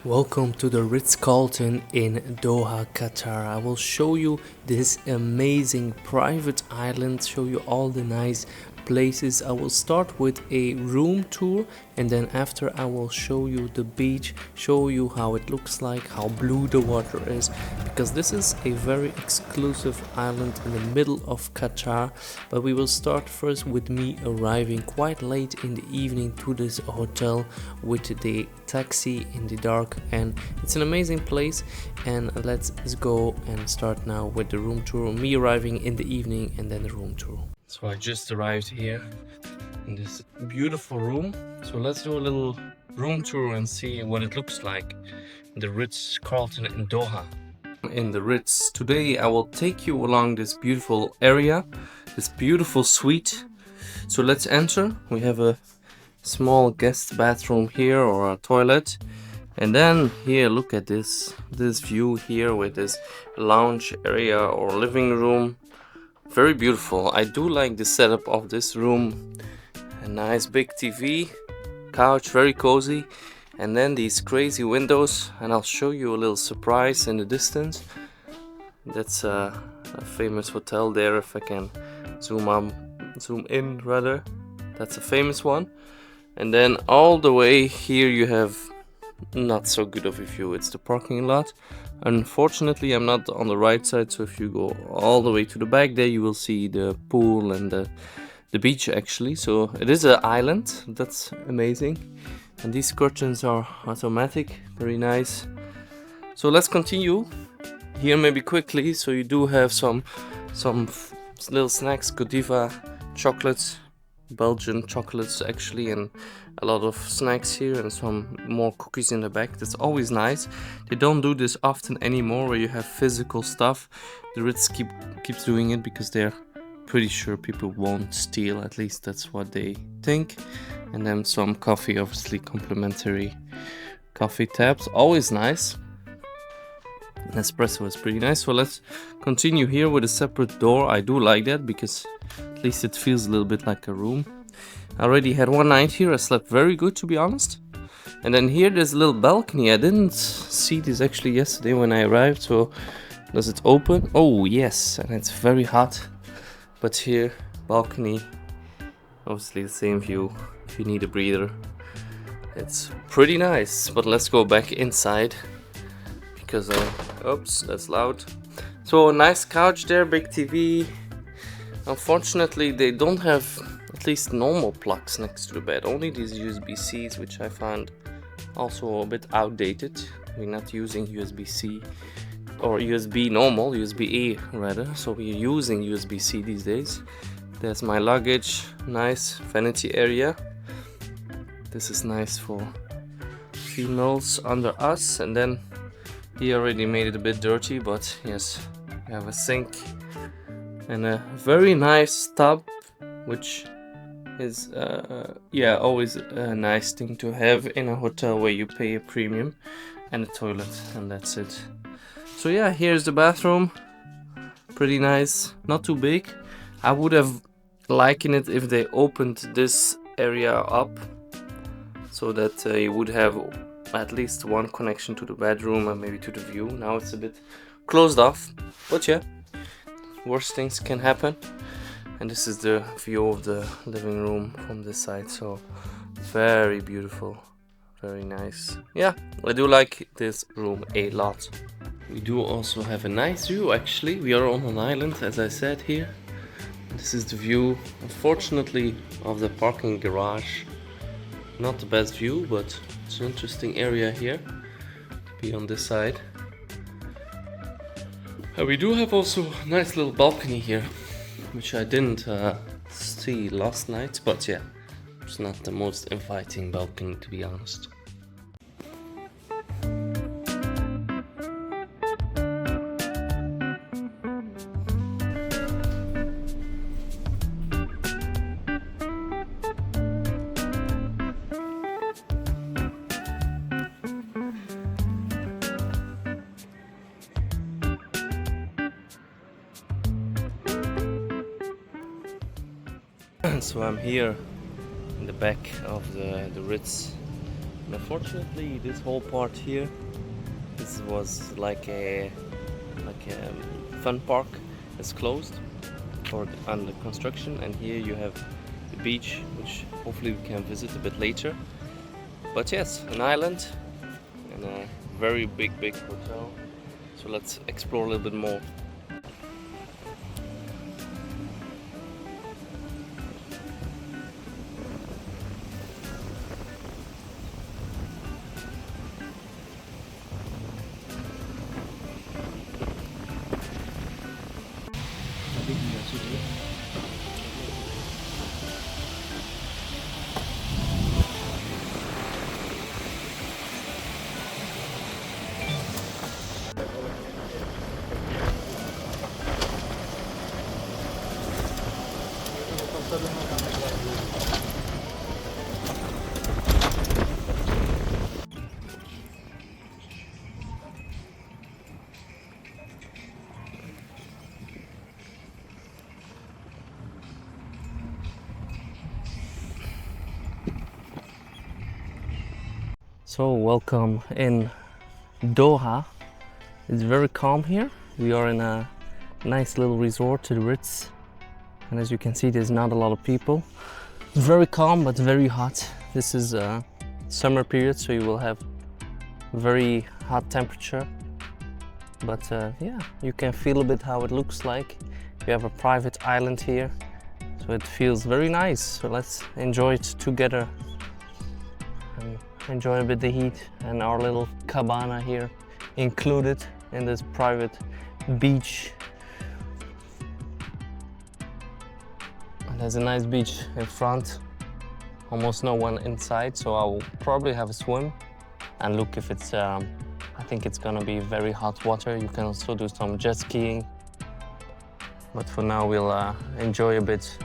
Welcome to the Ritz-Carlton in Doha, Qatar. I will show you this amazing private island, show you all the nice places. I will start with a room tour, and then after I will show you the beach, show you how it looks like, how blue the water is, because this is a very exclusive island in the middle of Qatar. But we will start first with me arriving quite late in the evening to this hotel with the taxi in the dark, and it's an amazing place. And let's go and start now with the room tour, me arriving in the evening and then the room tour. So I just arrived here in this beautiful room, so let's do a little room tour and see what it looks like in the Ritz-Carlton in Doha. In the Ritz today I will take you along this beautiful area, this beautiful suite. So let's enter. We have a small guest bathroom here, or a toilet, and then here, look at this view here with this lounge area or living room. Very beautiful. I do like the setup of this room. A nice big TV, couch, very cozy, and then these crazy windows. And I'll show you a little surprise in the distance. That's a famous hotel there. If I can zoom in rather. That's a famous one. And then all the way here you have not so good of a view. It's the parking lot. Unfortunately, I'm not on the right side, so if you go all the way to the back there, you will see the pool and the beach actually. So it is an island. That's amazing. And these curtains are automatic, very nice. So let's continue here maybe quickly. So you do have some little snacks, Godiva chocolates, Belgian chocolates actually, and a lot of snacks here, and some more cookies in the back. That's always nice. They don't do this often anymore, where you have physical stuff. The Ritz keeps doing it because they're pretty sure people won't steal, at least that's what they think. And then some coffee, obviously complimentary coffee taps, always nice. Espresso is pretty nice. So let's continue here with a separate door. I do like that because at least it feels a little bit like a room. I already had one night here. I slept very good, to be honest. And then here there's a little balcony. I didn't see this actually yesterday when I arrived. So does it open? Oh yes, and it's very hot. But here, balcony, obviously the same view. If you need a breather, it's pretty nice. But let's go back inside because oops, that's loud. So a nice couch there, big TV. Unfortunately, they don't have at least normal plugs next to the bed, only these USB-Cs, which I found also a bit outdated. We're not using USB-C or USB normal, USB-A rather, so we're using USB-C these days. There's my luggage, nice vanity area. This is nice for females under us. And then he already made it a bit dirty, but yes, we have a sink and a very nice tub, which is always a nice thing to have in a hotel where you pay a premium, and a toilet, and that's it. So yeah, here's the bathroom. Pretty nice, not too big. I would have liked it if they opened this area up so that you would have at least one connection to the bedroom and maybe to the view. Now it's a bit closed off, but yeah, worst things can happen. And this is the view of the living room from this side. So very beautiful, very nice. Yeah, I do like this room a lot. We do also have a nice view actually. We are on an island, as I said here. This is the view, unfortunately, of the parking garage. Not the best view, but it's an interesting area here to be on this side. And we do have also a nice little balcony here, which I didn't see last night, but yeah, it's not the most inviting balcony, to be honest. So I'm here in the back of the Ritz Unfortunately, this whole part here, this was like a fun park. It's closed for under construction, and here you have the beach, which hopefully we can visit a bit later. But yes, an island and a very big hotel. So let's explore a little bit more. So welcome in Doha. It's very calm here. We are in a nice little resort to the Ritz, and as you can see, there's not a lot of people. Very calm but very hot. This is a summer period, so you will have very hot temperature, but yeah, you can feel a bit how it looks like. We have a private island here, so it feels very nice. So let's enjoy it together and enjoy a bit the heat, and our little cabana here included in this private beach. And there's a nice beach in front, almost no one inside, so I'll probably have a swim and look if it's I think it's gonna be very hot water. You can also do some jet skiing, but for now we'll enjoy a bit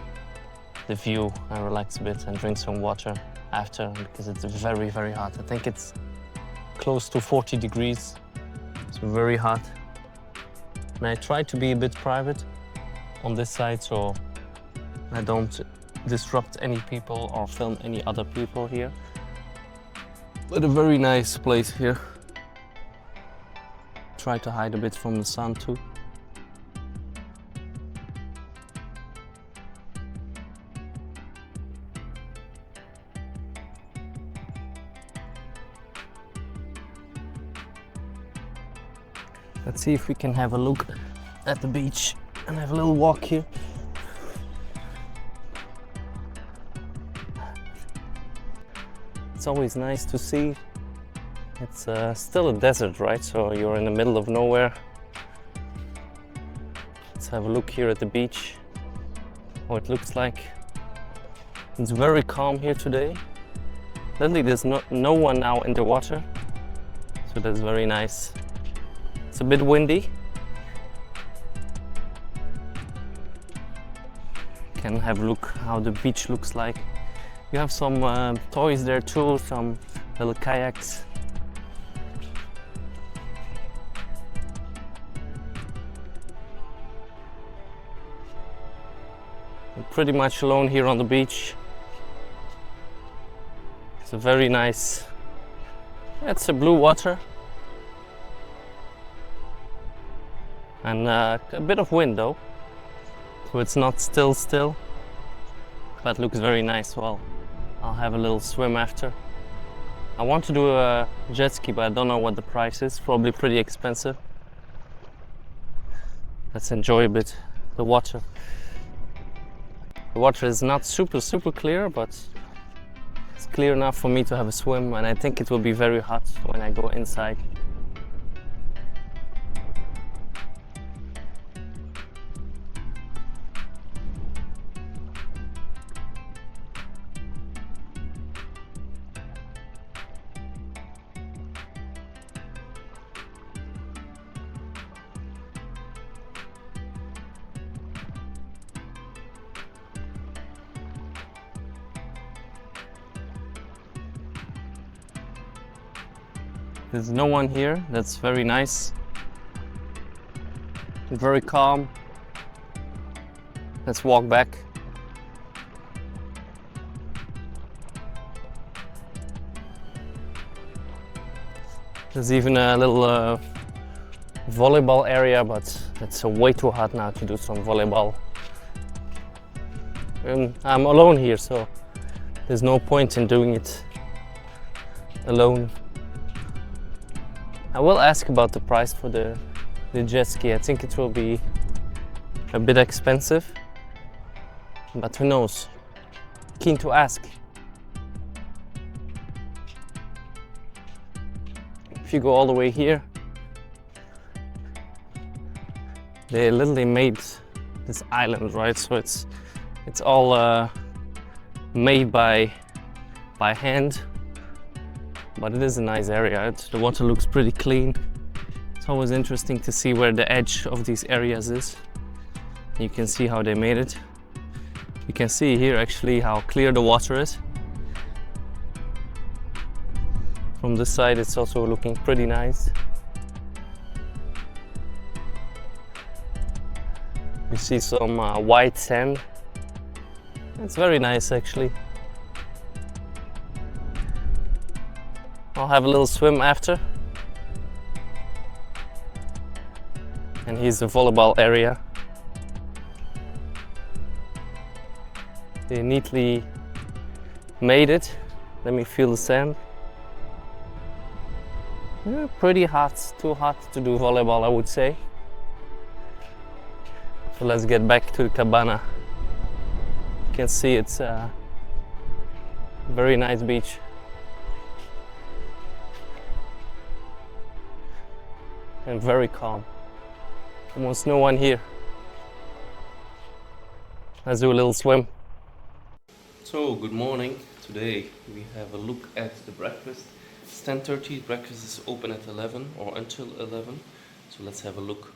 the view and relax a bit and drink some water after, because it's very hot. I think it's close to 40 degrees. It's very hot, and I try to be a bit private on this side so I don't disrupt any people or film any other people here. But a very nice place here. Try to hide a bit from the sun too. Let's see if we can have a look at the beach and have a little walk here. It's always nice to see. It's still a desert, right? So you're in the middle of nowhere. Let's have a look here at the beach, how it looks like. It's very calm here today. Luckily there's no one now in the water, so that's very nice. It's a bit windy. Can have a look how the beach looks like. You have some toys there too, some little kayaks. I'm pretty much alone here on the beach. It's a very nice, it's a blue water. And a bit of wind though, so it's not still, but looks very nice. Well, I'll have a little swim after. I want to do a jet ski, but I don't know what the price is. Probably pretty expensive. Let's enjoy a bit the water. The water is not super clear, but it's clear enough for me to have a swim, and I think it will be very hot when I go inside. There's no one here, that's very nice. Very calm. Let's walk back. There's even a little volleyball area, but it's way too hot now to do some volleyball. And I'm alone here, so there's no point in doing it alone. I will ask about the price for the jet ski. I think it will be a bit expensive, but who knows? Keen to ask. If you go all the way here, they literally made this island, right? So it's all made by hand, but it is a nice area. The water looks pretty clean. It's always interesting to see where the edge of these areas is. You can see how they made it. You can see here actually how clear the water is. From this side it's also looking pretty nice. You see some white sand. It's very nice actually. I'll have a little swim after. And here's the volleyball area. They neatly made it. Let me feel the sand. Yeah, pretty hot, too hot to do volleyball, I would say. So let's get back to the cabana. You can see it's a very nice beach. And very calm. Almost no one here. Let's do a little swim. So, good morning. Today we have a look at the breakfast. It's 10:30, breakfast is open at 11 or until 11. So let's have a look.